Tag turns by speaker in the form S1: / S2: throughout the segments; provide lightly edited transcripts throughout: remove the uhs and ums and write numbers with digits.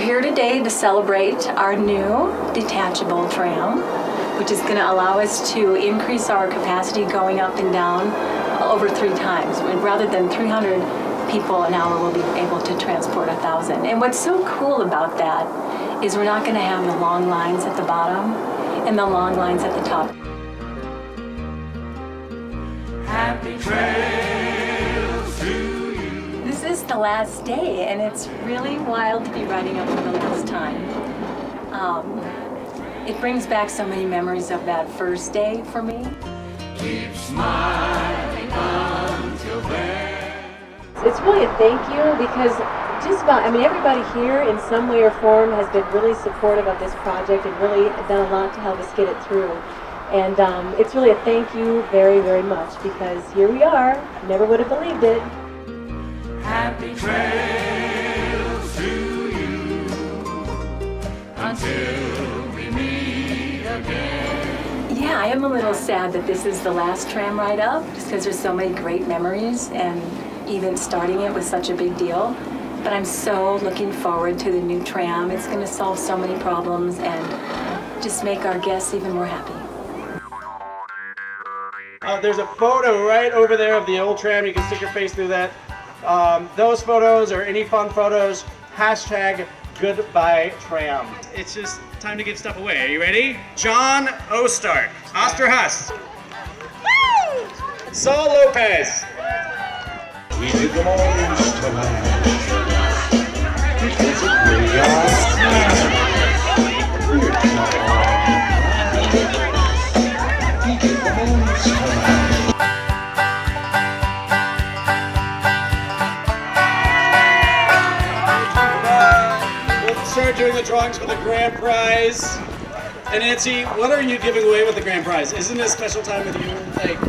S1: here today to celebrate our new detachable tram, which is going to allow us to increase our capacity going up and down over 3 times. Rather than 300 people an hour, we'll be able to transport 1,000. And what's so cool about that is we're not going to have the long lines at the bottom and the long lines at the top.
S2: Happy trails to you.
S1: This is the last day, and it's really wild to be riding up for the last time. It brings back so many memories of that first day for me.
S2: Keep smiling until then.
S3: It's really a thank you because everybody here in some way or form has been really supportive of this project and really done a lot to help us get it through. And it's really a thank you very, very much because here we are. Never would have believed it.
S2: Happy trails to you until we meet again.
S1: Yeah, I am a little sad that this is the last tram ride up, just because there's so many great memories, and even starting it was such a big deal. But I'm so looking forward to the new tram. It's going to solve so many problems and just make our guests even more happy.
S4: There's a photo right over there of the old tram. You can stick your face through that. Those photos or any fun photos, hashtag goodbye tram. It's just time to give stuff away. Are you ready? John Ostart, Osterhus, Saul Lopez.
S5: We did them all used to land. Because it really are. We did them all used to land.
S4: We'll start doing the drawings for the grand prize. And Nancy, what are you giving away with the grand prize? Isn't it a special time with you? Like,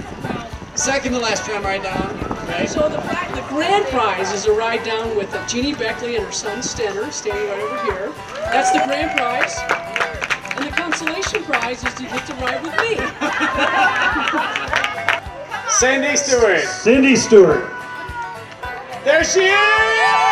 S4: second to last tram ride down, right?
S6: So the grand prize is a ride down with Jeannie Beckley and her son Stenner, standing right over here. That's the grand prize. And the consolation prize is to get to ride with me.
S4: Sandy Stewart.
S5: Cindy Stewart.
S4: There she is! Yeah!